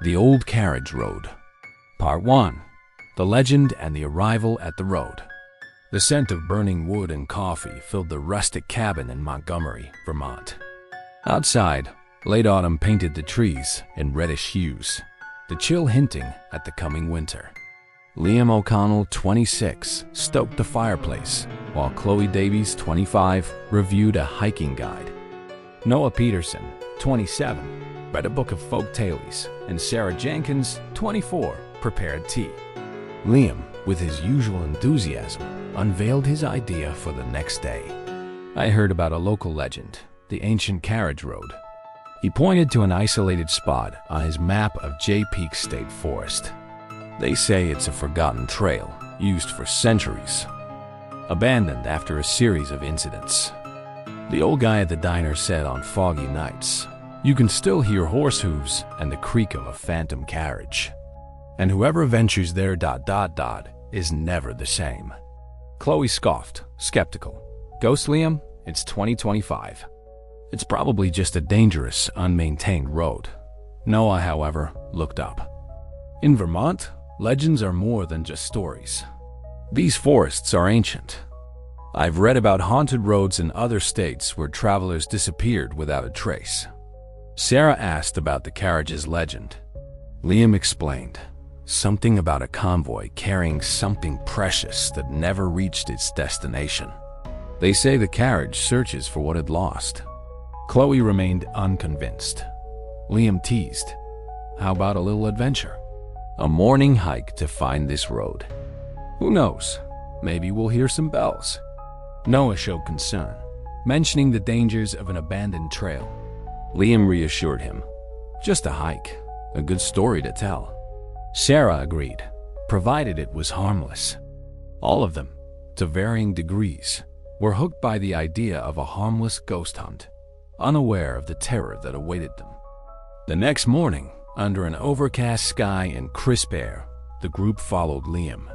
The Old Carriage Road. Part 1. The Legend and the Arrival at the Road. The scent of burning wood and coffee filled the rustic cabin in Montgomery, Vermont. Outside, late autumn painted the trees in reddish hues, the chill hinting at the coming winter. Liam O'Connell, 26, stoked the fireplace, while Chloe Davies, 25, reviewed a hiking guide. Noah Peterson, 27, read a book of folk tales, and Sarah Jenkins, 24, prepared tea. Liam, with his usual enthusiasm, unveiled his idea for the next day. I heard about a local legend, the Ancient Carriage Road. He pointed to an isolated spot on his map of Jay Peak State Forest. They say it's a forgotten trail, used for centuries, abandoned after a series of incidents. The old guy at the diner said on foggy nights, you can still hear horse hooves and the creak of a phantom carriage. And whoever ventures there ... is never the same. Chloe scoffed, skeptical. Ghost Liam, it's 2025. It's probably just a dangerous, unmaintained road. Noah, however, looked up. In Vermont, legends are more than just stories. These forests are ancient. I've read about haunted roads in other states where travelers disappeared without a trace. Sarah asked about the carriage's legend. Liam explained. Something about a convoy carrying something precious that never reached its destination. They say the carriage searches for what it lost. Chloe remained unconvinced. Liam teased. How about a little adventure? A morning hike to find this road. Who knows? Maybe we'll hear some bells. Noah showed concern, mentioning the dangers of an abandoned trail. Liam reassured him. Just a hike, a good story to tell. Sarah agreed, provided it was harmless. All of them, to varying degrees, were hooked by the idea of a harmless ghost hunt, unaware of the terror that awaited them. The next morning, under an overcast sky and crisp air, the group followed Liam.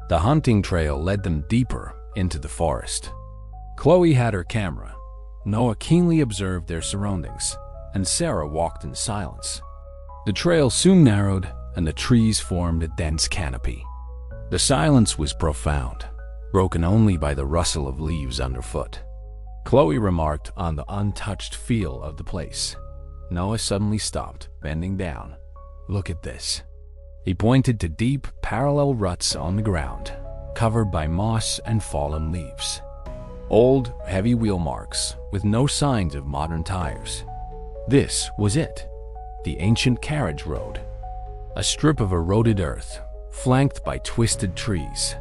The hunting trail led them deeper into the forest. Chloe had her camera. Noah keenly observed their surroundings, and Sarah walked in silence. The trail soon narrowed, and the trees formed a dense canopy. The silence was profound, broken only by the rustle of leaves underfoot. Chloe remarked on the untouched feel of the place. Noah suddenly stopped, bending down. Look at this. He pointed to deep, parallel ruts on the ground, covered by moss and fallen leaves. Old, heavy wheel marks, with no signs of modern tires. This was it, the Ancient Carriage Road. A strip of eroded earth, flanked by twisted trees.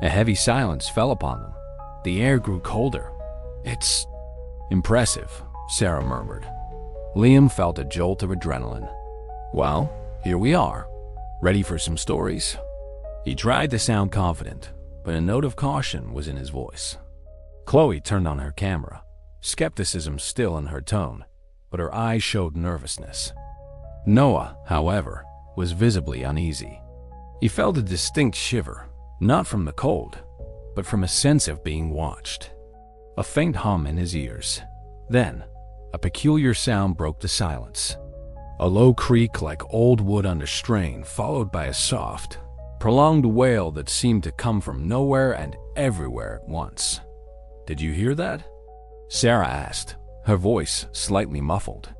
A heavy silence fell upon them. The air grew colder. It's impressive, Sarah murmured. Liam felt a jolt of adrenaline. Well, here we are. Ready for some stories? He tried to sound confident, but a note of caution was in his voice. Chloe turned on her camera, skepticism still in her tone, but her eyes showed nervousness. Noah, however, was visibly uneasy. He felt a distinct shiver, not from the cold, but from a sense of being watched. A faint hum in his ears. Then, a peculiar sound broke the silence. A low creak like old wood under strain, followed by a soft, prolonged wail that seemed to come from nowhere and everywhere at once. Did you hear that? Sarah asked, her voice slightly muffled.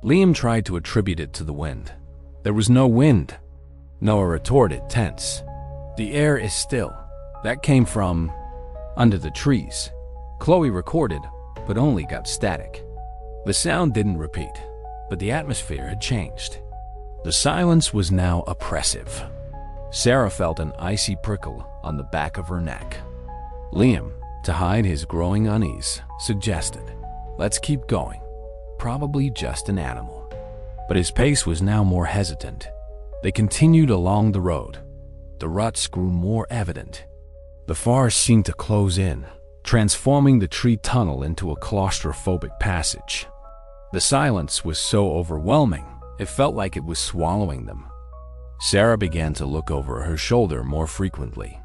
Liam tried to attribute it to the wind. There was no wind. Noah retorted, tense. The air is still. That came from under the trees. Chloe recorded, but only got static. The sound didn't repeat, but the atmosphere had changed. The silence was now oppressive. Sarah felt an icy prickle on the back of her neck. Liam, to hide his growing unease, suggested, let's keep going. Probably just an animal. But his pace was now more hesitant. They continued along the road. The ruts grew more evident. The forest seemed to close in, transforming the tree tunnel into a claustrophobic passage. The silence was so overwhelming, it felt like it was swallowing them. Sarah began to look over her shoulder more frequently.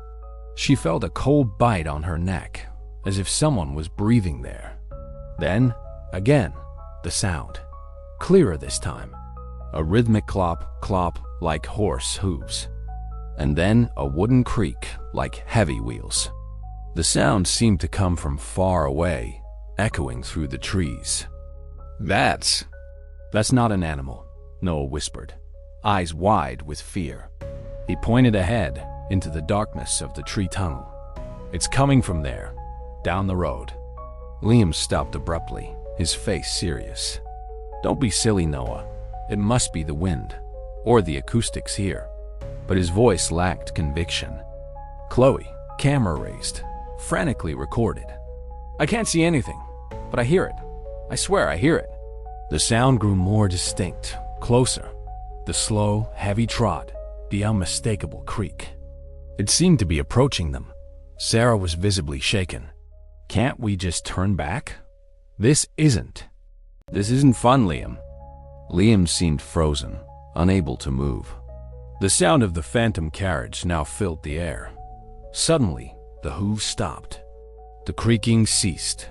She felt a cold bite on her neck, as if someone was breathing there. Then, again, the sound. Clearer this time. A rhythmic clop, clop like horse hooves, and then a wooden creak like heavy wheels. The sound seemed to come from far away, echoing through the trees. That's not an animal, Noah whispered, eyes wide with fear. He pointed ahead into the darkness of the tree tunnel. It's coming from there, down the road. Liam stopped abruptly, his face serious. Don't be silly, Noah. It must be the wind, or the acoustics here. But his voice lacked conviction. Chloe, camera raised, frantically recorded. I can't see anything, but I hear it. I swear I hear it. The sound grew more distinct, closer. The slow, heavy trot, the unmistakable creak. It seemed to be approaching them. Sarah was visibly shaken. Can't we just turn back? This isn't fun, Liam. Liam seemed frozen, unable to move. The sound of the phantom carriage now filled the air. Suddenly, the hooves stopped. The creaking ceased.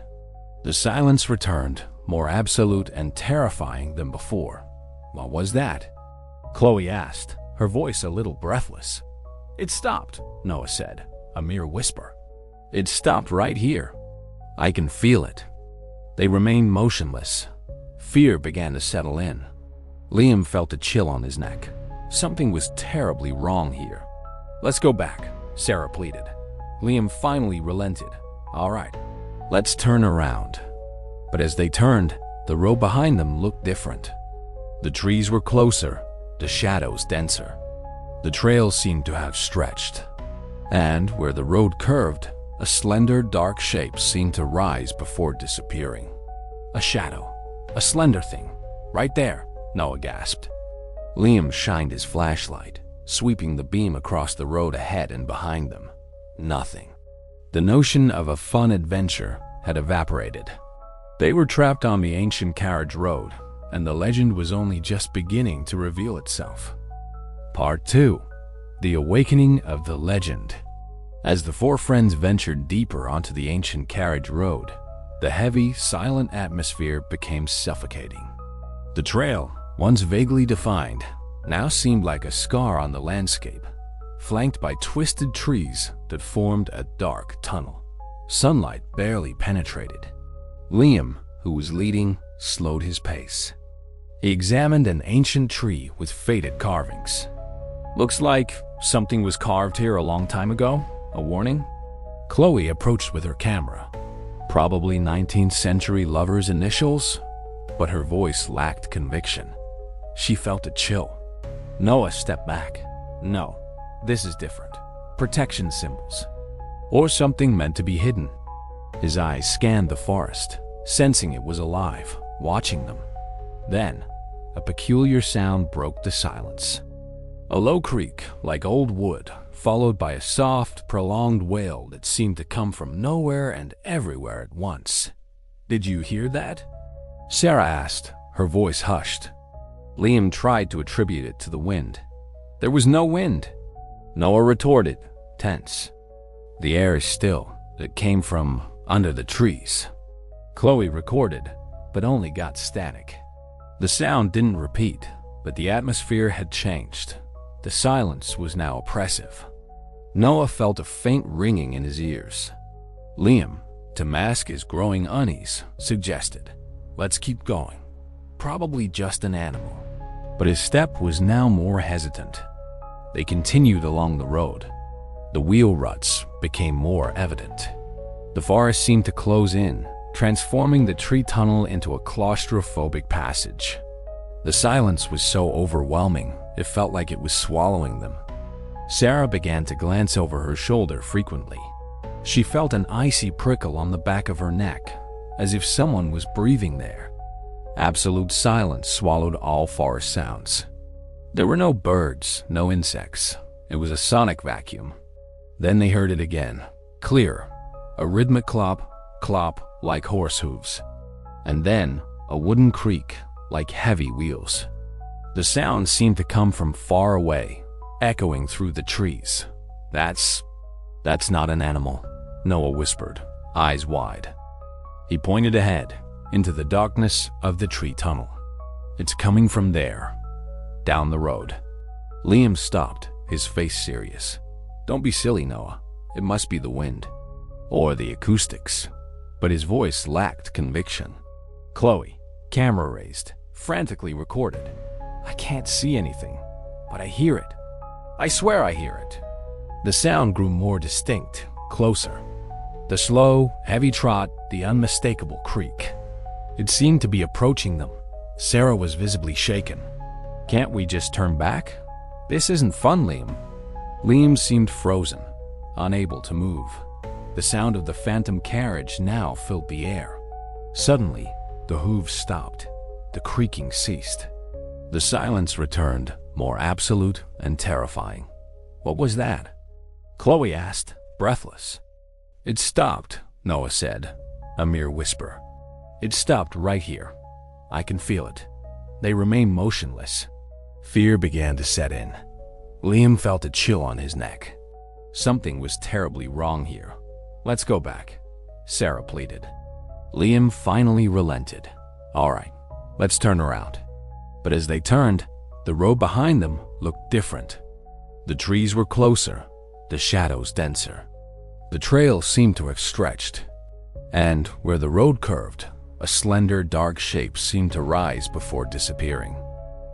The silence returned, more absolute and terrifying than before. What was that? Chloe asked, her voice a little breathless. It stopped, Noah said, a mere whisper. It stopped right here. I can feel it. They remained motionless. Fear began to settle in. Liam felt a chill on his neck. Something was terribly wrong here. Let's go back, Sarah pleaded. Liam finally relented. All right, let's turn around. But as they turned, the road behind them looked different. The trees were closer, the shadows denser. The trail seemed to have stretched. And where the road curved, a slender, dark shape seemed to rise before disappearing. A shadow, a slender thing, right there, Noah gasped. Liam shined his flashlight, sweeping the beam across the road ahead and behind them. Nothing. The notion of a fun adventure had evaporated. They were trapped on the Ancient Carriage Road, and the legend was only just beginning to reveal itself. Part 2. The Awakening of the Legend. As the four friends ventured deeper onto the Ancient Carriage Road, the heavy, silent atmosphere became suffocating. The trail, once vaguely defined, now seemed like a scar on the landscape, flanked by twisted trees that formed a dark tunnel. Sunlight barely penetrated. Liam, who was leading, slowed his pace. He examined an ancient tree with faded carvings. Looks like something was carved here a long time ago. A warning? Chloe approached with her camera. Probably 19th century lover's initials, but her voice lacked conviction. She felt a chill. Noah stepped back. No, this is different. Protection symbols. Or something meant to be hidden. His eyes scanned the forest, sensing it was alive, watching them. Then, a peculiar sound broke the silence. A low creak, like old wood, followed by a soft, prolonged wail that seemed to come from nowhere and everywhere at once. Did you hear that? Sarah asked, her voice hushed. Liam tried to attribute it to the wind. There was no wind. Noah retorted, tense. The air is still. It came from under the trees. Chloe recorded, but only got static. The sound didn't repeat, but the atmosphere had changed. The silence was now oppressive. Noah felt a faint ringing in his ears. Liam, to mask his growing unease, suggested, let's keep going. Probably just an animal. But his step was now more hesitant. They continued along the road. The wheel ruts became more evident. The forest seemed to close in, transforming the tree tunnel into a claustrophobic passage. The silence was so overwhelming, it felt like it was swallowing them. Sarah began to glance over her shoulder frequently. She felt an icy prickle on the back of her neck, as if someone was breathing there. Absolute silence swallowed all forest sounds. There were no birds, no insects. It was a sonic vacuum. Then they heard it again, clear, a rhythmic clop, clop like horse hooves. And then a wooden creak like heavy wheels. The sound seemed to come from far away, echoing through the trees. That's not an animal, Noah whispered, eyes wide. He pointed ahead, into the darkness of the tree tunnel. It's coming from there, down the road. Liam stopped, his face serious. "Don't be silly, Noah. It must be the wind. Or the acoustics." But his voice lacked conviction. Chloe, camera raised, frantically recorded. "I can't see anything, but I hear it. I swear I hear it." The sound grew more distinct, closer. The slow, heavy trot, the unmistakable creak. It seemed to be approaching them. Sarah was visibly shaken. "Can't we just turn back? This isn't fun, Liam." Liam seemed frozen, unable to move. The sound of the phantom carriage now filled the air. Suddenly, the hooves stopped. The creaking ceased. The silence returned, more absolute and terrifying. "What was that?" Chloe asked, breathless. "It stopped," Noah said, a mere whisper. "It stopped right here. I can feel it." They remained motionless. Fear began to set in. Liam felt a chill on his neck. Something was terribly wrong here. "Let's go back," Sarah pleaded. Liam finally relented. "All right, let's turn around." But as they turned, the road behind them looked different. The trees were closer, the shadows denser. The trail seemed to have stretched, and where the road curved, a slender, dark shape seemed to rise before disappearing.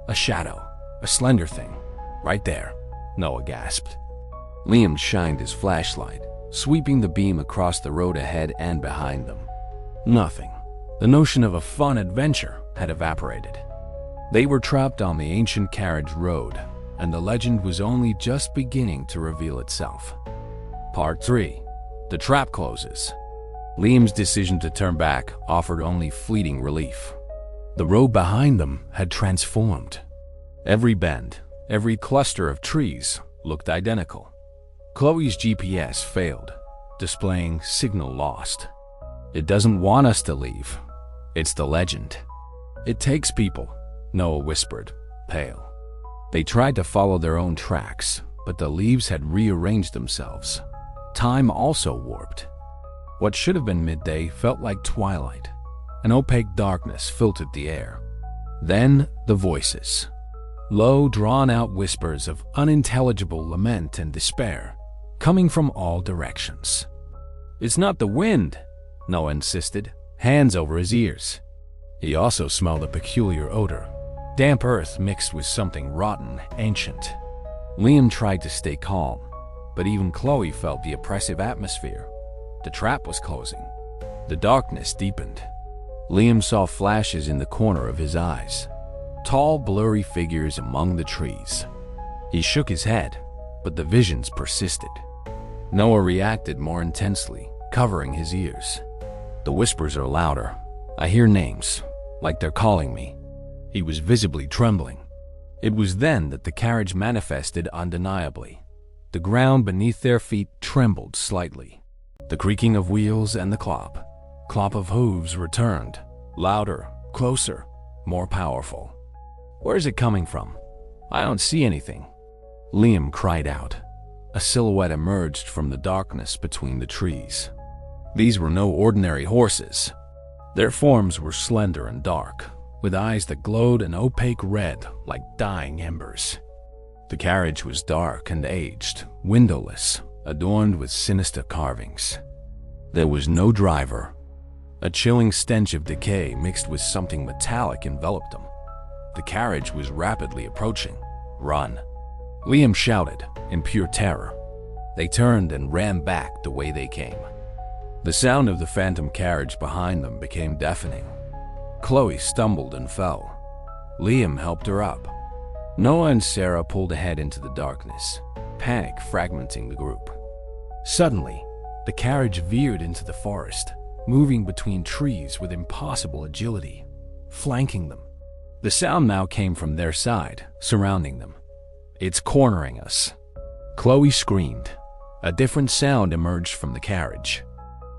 "A shadow, a slender thing, right there," Noah gasped. Liam shined his flashlight, sweeping the beam across the road ahead and behind them. Nothing. The notion of a fun adventure had evaporated. They were trapped on the Ancient Carriage Road, and the legend was only just beginning to reveal itself. Part 3. The trap closes. Liam's decision to turn back offered only fleeting relief. The road behind them had transformed. Every bend, every cluster of trees looked identical. Chloe's GPS failed, displaying signal lost. "It doesn't want us to leave. It's the legend. It takes people," Noah whispered, pale. They tried to follow their own tracks, but the leaves had rearranged themselves. Time also warped. What should have been midday felt like twilight. An opaque darkness filtered the air. Then the voices. Low, drawn-out whispers of unintelligible lament and despair, coming from all directions. "It's not the wind," Noah insisted, hands over his ears. He also smelled a peculiar odor, damp earth mixed with something rotten, ancient. Liam tried to stay calm, but even Chloe felt the oppressive atmosphere. The trap was closing. The darkness deepened. Liam saw flashes in the corner of his eyes, tall, blurry figures among the trees. He shook his head, but the visions persisted. Noah reacted more intensely, covering his ears. "The whispers are louder. I hear names, like they're calling me." He was visibly trembling. It was then that the carriage manifested undeniably. The ground beneath their feet trembled slightly. The creaking of wheels and the clop of hooves returned, louder, closer, more powerful. "Where is it coming from? I don't see anything," Liam cried out. A silhouette emerged from the darkness between the trees. These were no ordinary horses. Their forms were slender and dark, with eyes that glowed an opaque red like dying embers. The carriage was dark and aged, windowless, adorned with sinister carvings. There was no driver. A chilling stench of decay mixed with something metallic enveloped them. The carriage was rapidly approaching. "Run!" Liam shouted in pure terror. They turned and ran back the way they came. The sound of the phantom carriage behind them became deafening. Chloe stumbled and fell. Liam helped her up. Noah and Sarah pulled ahead into the darkness, panic fragmenting the group. Suddenly, the carriage veered into the forest, moving between trees with impossible agility, flanking them. The sound now came from their side, surrounding them. "It's cornering us." Chloe screamed. A different sound emerged from the carriage.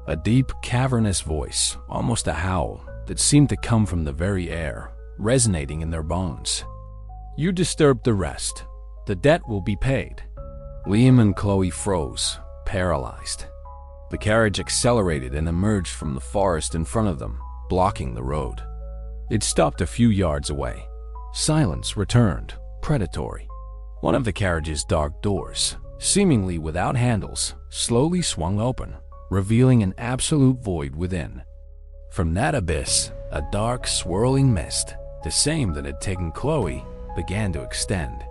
A deep, cavernous voice, almost a howl, that seemed to come from the very air, resonating in their bones. "You disturbed the rest. The debt will be paid." Liam and Chloe froze, paralyzed. The carriage accelerated and emerged from the forest in front of them, blocking the road. It stopped a few yards away. Silence returned, predatory. One of the carriage's dark doors, seemingly without handles, slowly swung open, revealing an absolute void within. From that abyss, a dark, swirling mist, the same that had taken Chloe, began to extend.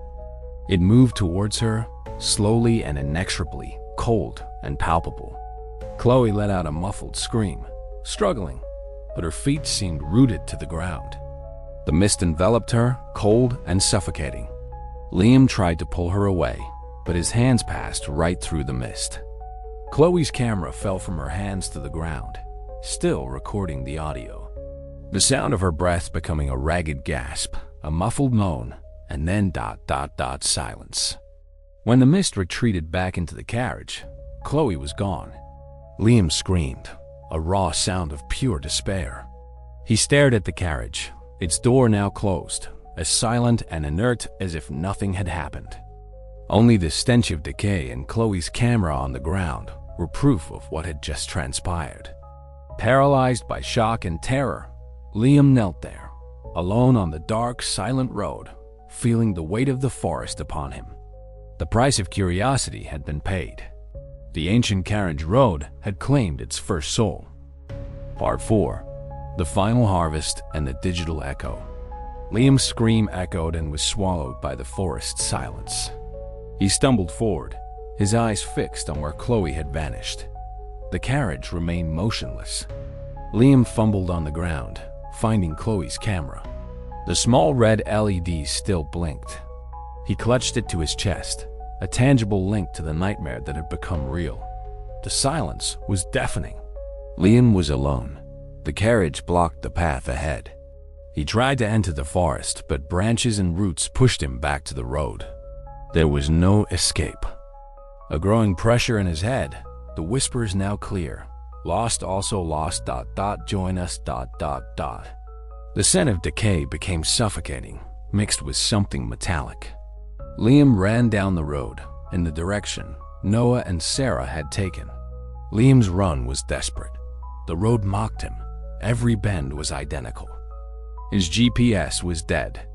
It moved towards her, slowly and inexorably, cold and palpable. Chloe let out a muffled scream, struggling, but her feet seemed rooted to the ground. The mist enveloped her, cold and suffocating. Liam tried to pull her away, but his hands passed right through the mist. Chloe's camera fell from her hands to the ground, still recording the audio. The sound of her breath becoming a ragged gasp, a muffled moan, and then ... silence. When the mist retreated back into the carriage, Chloe was gone. Liam screamed, a raw sound of pure despair. He stared at the carriage, its door now closed, as silent and inert as if nothing had happened. Only the stench of decay and Chloe's camera on the ground were proof of what had just transpired. Paralyzed by shock and terror, Liam knelt there, alone on the dark, silent road, feeling the weight of the forest upon him. The price of curiosity had been paid. The Ancient Carriage Road had claimed its first soul. Part 4. The Final Harvest and the Digital Echo. Liam's scream echoed and was swallowed by the forest's silence. He stumbled forward, his eyes fixed on where Chloe had vanished. The carriage remained motionless. Liam fumbled on the ground, finding Chloe's camera. The small red LED still blinked. He clutched it to his chest, a tangible link to the nightmare that had become real. The silence was deafening. Liam was alone. The carriage blocked the path ahead. He tried to enter the forest, but branches and roots pushed him back to the road. There was no escape. A growing pressure in his head, the whispers now clear. Lost, also lost, ... join us, ... The scent of decay became suffocating, mixed with something metallic. Liam ran down the road, in the direction Noah and Sarah had taken. Liam's run was desperate. The road mocked him. Every bend was identical. His GPS was dead.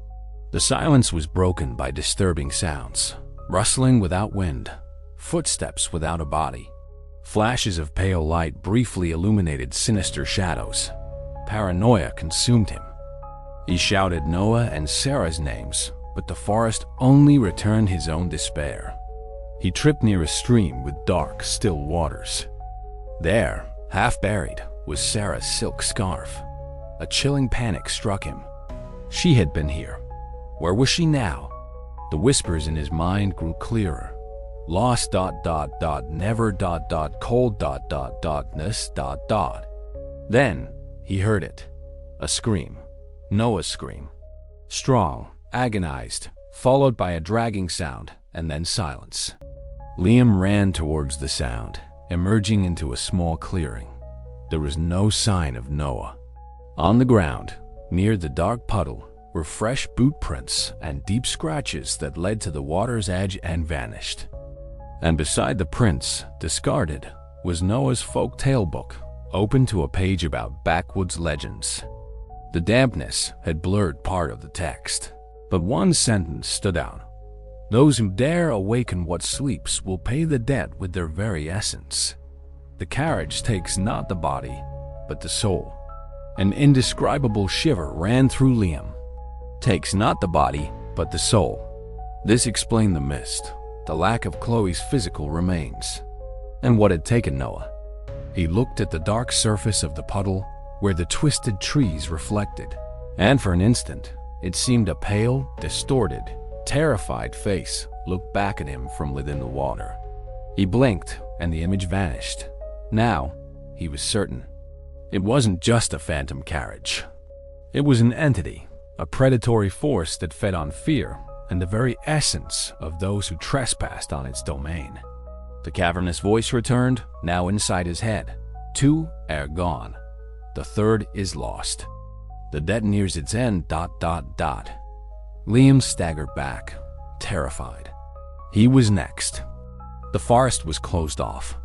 The silence was broken by disturbing sounds, rustling without wind, footsteps without a body. Flashes of pale light briefly illuminated sinister shadows. Paranoia consumed him. He shouted Noah and Sarah's names, but the forest only returned his own despair. He tripped near a stream with dark, still waters. There, half buried, was Sarah's silk scarf. A chilling panic struck him. She had been here. Where was she now? The whispers in his mind grew clearer. Lost ... never ... cold ... ness ... Then he heard it. A scream. Noah's scream. Strong, agonized, followed by a dragging sound, and then silence. Liam ran towards the sound, emerging into a small clearing. There was no sign of Noah. On the ground, near the dark puddle, were fresh boot prints and deep scratches that led to the water's edge and vanished. And beside the prints, discarded, was Noah's folk tale book, open to a page about backwoods legends. The dampness had blurred part of the text, but one sentence stood out. Those who dare awaken what sleeps will pay the debt with their very essence. The carriage takes not the body, but the soul. An indescribable shiver ran through Liam. Takes not the body, but the soul. This explained the mist, the lack of Chloe's physical remains, and what had taken Noah. He looked at the dark surface of the puddle where the twisted trees reflected, and for an instant, it seemed a pale, distorted, terrified face looked back at him from within the water. He blinked, and the image vanished. Now, he was certain. It wasn't just a phantom carriage. It was an entity, a predatory force that fed on fear and the very essence of those who trespassed on its domain. The cavernous voice returned, now inside his head. 2 are gone. The third is lost. The debt nears its end... Liam staggered back, terrified. He was next. The forest was closed off.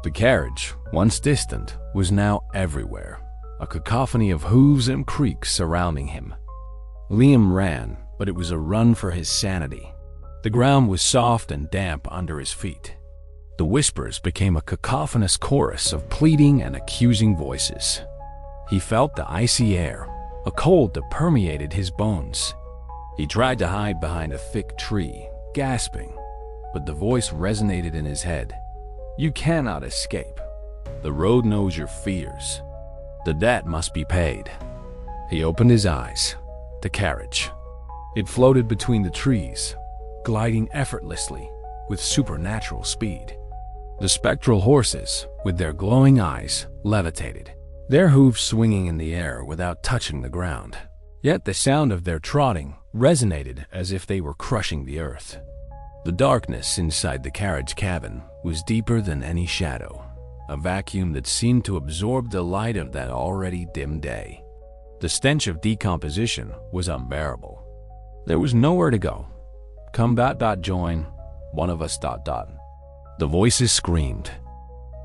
The carriage, once distant, was now everywhere, a cacophony of hooves and creaks surrounding him. Liam ran, but but it was a run for his sanity. The ground was soft and damp under his feet. The whispers became a cacophonous chorus of pleading and accusing voices. He felt the icy air, a cold that permeated his bones. He tried to hide behind a thick tree, gasping, but the voice resonated in his head. You cannot escape. The road knows your fears. The debt must be paid. He opened his eyes. The carriage. It floated between the trees, gliding effortlessly with supernatural speed. The spectral horses, with their glowing eyes, levitated, their hooves swinging in the air without touching the ground. Yet the sound of their trotting resonated as if they were crushing the earth. The darkness inside the carriage cabin was deeper than any shadow, a vacuum that seemed to absorb the light of that already dim day. The stench of decomposition was unbearable. There was nowhere to go. Come join, one of us. The voices screamed.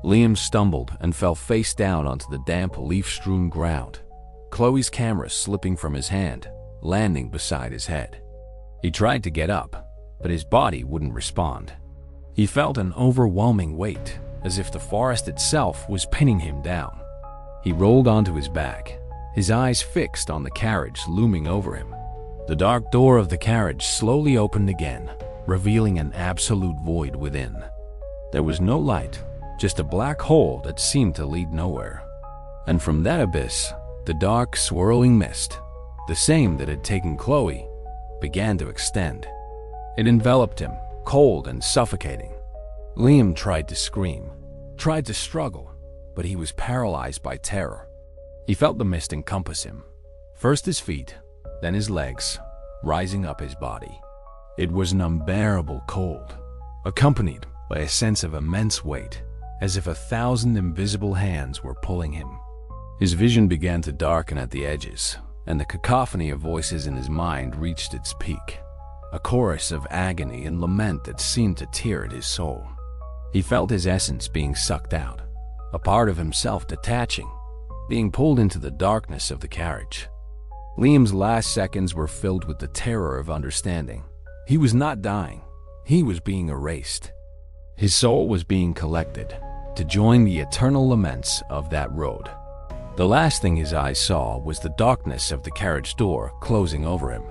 Liam stumbled and fell face down onto the damp, leaf-strewn ground, Chloe's camera slipping from his hand, landing beside his head. He tried to get up, but his body wouldn't respond. He felt an overwhelming weight, as if the forest itself was pinning him down. He rolled onto his back, his eyes fixed on the carriage looming over him. The dark door of the carriage slowly opened again, revealing an absolute void within. There was no light, just a black hole that seemed to lead nowhere. And from that abyss, the dark, swirling mist, the same that had taken Chloe, began to extend. It enveloped him, cold and suffocating. Liam tried to scream, tried to struggle, but he was paralyzed by terror. He felt the mist encompass him, first his feet, then his legs, rising up his body. It was an unbearable cold, accompanied by a sense of immense weight, as if 1,000 invisible hands were pulling him. His vision began to darken at the edges, and the cacophony of voices in his mind reached its peak, a chorus of agony and lament that seemed to tear at his soul. He felt his essence being sucked out, a part of himself detaching, being pulled into the darkness of the carriage. Liam's last seconds were filled with the terror of understanding. He was not dying. He was being erased. His soul was being collected to join the eternal laments of that road. The last thing his eyes saw was the darkness of the carriage door closing over him,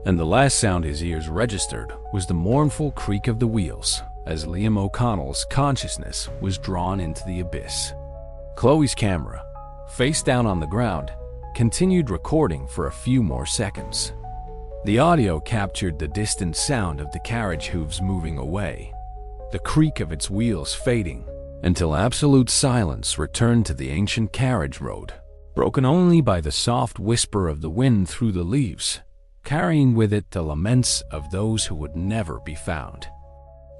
and the last sound his ears registered was the mournful creak of the wheels as Liam O'Connell's consciousness was drawn into the abyss. Chloe's camera, face down on the ground, continued recording for a few more seconds. The audio captured the distant sound of the carriage hooves moving away, the creak of its wheels fading, until absolute silence returned to the ancient carriage road, broken only by the soft whisper of the wind through the leaves, carrying with it the laments of those who would never be found.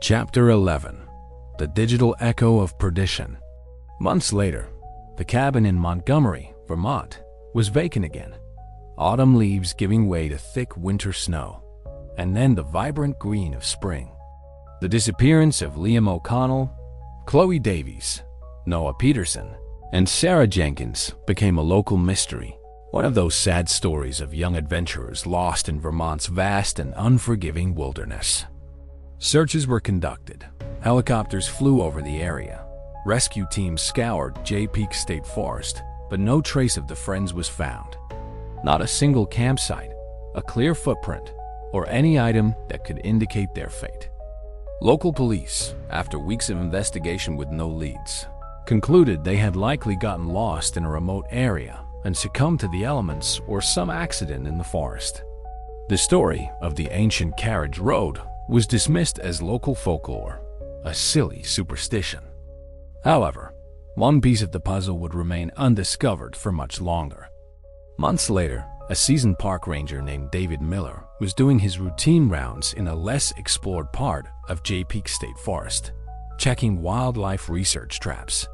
Chapter 11. The Digital Echo of Perdition. Months later, the cabin in Montgomery, Vermont, was vacant again, autumn leaves giving way to thick winter snow, and then the vibrant green of spring. The disappearance of Liam O'Connell, Chloe Davies, Noah Peterson, and Sarah Jenkins became a local mystery, one of those sad stories of young adventurers lost in Vermont's vast and unforgiving wilderness. Searches were conducted. Helicopters flew over the area. Rescue teams scoured Jay Peak State Forest, but no trace of the friends was found. Not a single campsite, a clear footprint, or any item that could indicate their fate. Local police, after weeks of investigation with no leads, concluded they had likely gotten lost in a remote area and succumbed to the elements or some accident in the forest. The story of the Ancient Carriage Road was dismissed as local folklore, a silly superstition. However, one piece of the puzzle would remain undiscovered for much longer. Months later, a seasoned park ranger named David Miller was doing his routine rounds in a less explored part of Jay Peak State Forest, checking wildlife research traps.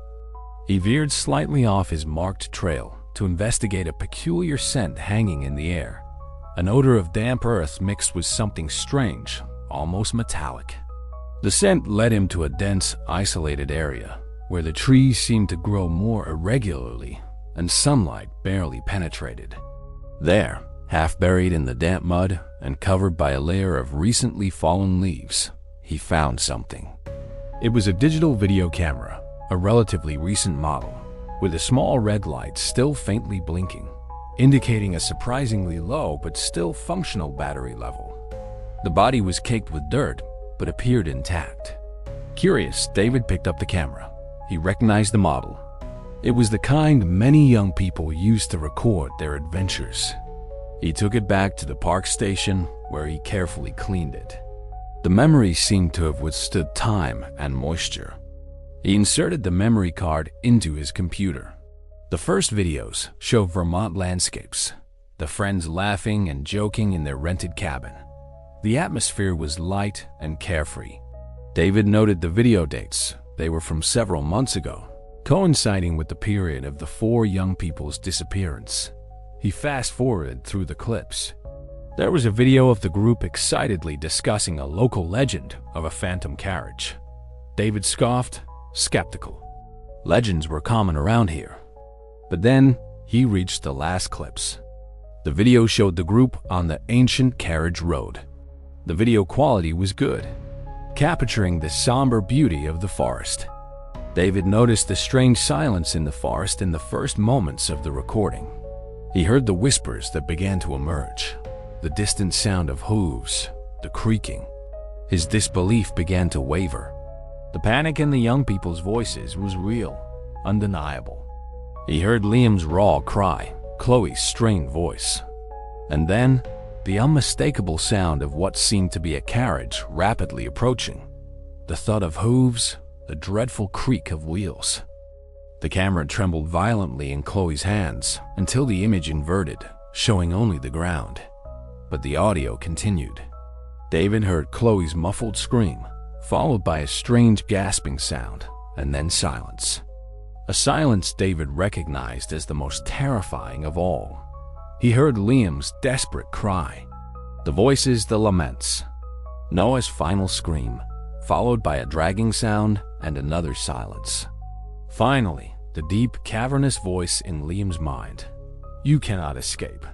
He veered slightly off his marked trail to investigate a peculiar scent hanging in the air, an odor of damp earth mixed with something strange, almost metallic. The scent led him to a dense, isolated area where the trees seemed to grow more irregularly and sunlight barely penetrated. There, Half buried in the damp mud and covered by a layer of recently fallen leaves, he found something. It was a digital video camera, a relatively recent model, with a small red light still faintly blinking, indicating a surprisingly low but still functional battery level. The body was caked with dirt, but appeared intact. Curious, David picked up the camera. He recognized the model. It was the kind many young people used to record their adventures. He took it back to the park station, where he carefully cleaned it. The memory seemed to have withstood time and moisture. He inserted the memory card into his computer. The first videos show Vermont landscapes, the friends laughing and joking in their rented cabin. The atmosphere was light and carefree. David noted the video dates. They were from several months ago, coinciding with the period of the 4 young people's disappearance. He fast-forwarded through the clips. There was a video of the group excitedly discussing a local legend of a phantom carriage. David scoffed, skeptical. Legends were common around here. But then, he reached the last clips. The video showed the group on the Ancient Carriage Road. The video quality was good, capturing the somber beauty of the forest. David noticed the strange silence in the forest in the first moments of the recording. He heard the whispers that began to emerge, the distant sound of hooves, the creaking. His disbelief began to waver. The panic in the young people's voices was real, undeniable. He heard Liam's raw cry, Chloe's strained voice, and then the unmistakable sound of what seemed to be a carriage rapidly approaching. The thud of hooves, the dreadful creak of wheels. The camera trembled violently in Chloe's hands until the image inverted, showing only the ground. But the audio continued. David heard Chloe's muffled scream, followed by a strange gasping sound, and then silence. A silence David recognized as the most terrifying of all. He heard Liam's desperate cry, the voices, the laments, Noah's final scream, followed by a dragging sound and another silence. Finally, the deep, cavernous voice in Liam's mind. You cannot escape.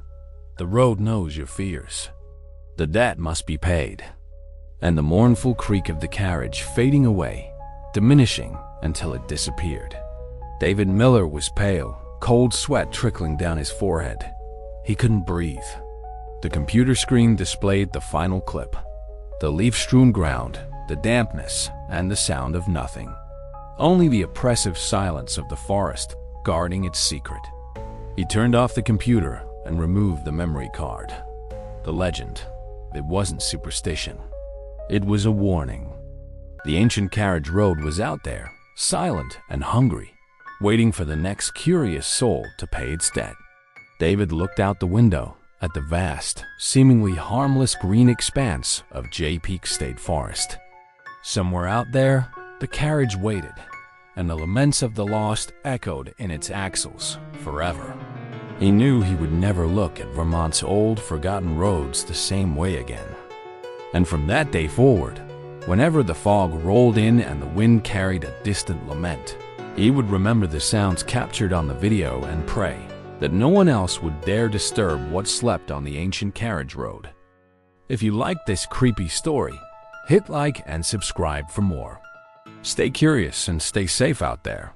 The road knows your fears. The debt must be paid. And the mournful creak of the carriage fading away, diminishing until it disappeared. David Miller was pale, cold sweat trickling down his forehead. He couldn't breathe. The computer screen displayed the final clip. The leaf-strewn ground, the dampness, and the sound of nothing. Only the oppressive silence of the forest guarding its secret. He turned off the computer and removed the memory card. The legend. It wasn't superstition. It was a warning. The Ancient Carriage Road was out there, silent and hungry, waiting for the next curious soul to pay its debt. David looked out the window at the vast, seemingly harmless green expanse of Jay Peak State Forest. Somewhere out there, the carriage waited, and the laments of the lost echoed in its axles forever. He knew he would never look at Vermont's old, forgotten roads the same way again. And from that day forward, whenever the fog rolled in and the wind carried a distant lament, he would remember the sounds captured on the video and pray that no one else would dare disturb what slept on the Ancient Carriage Road. If you liked this creepy story, hit like and subscribe for more. Stay curious and stay safe out there.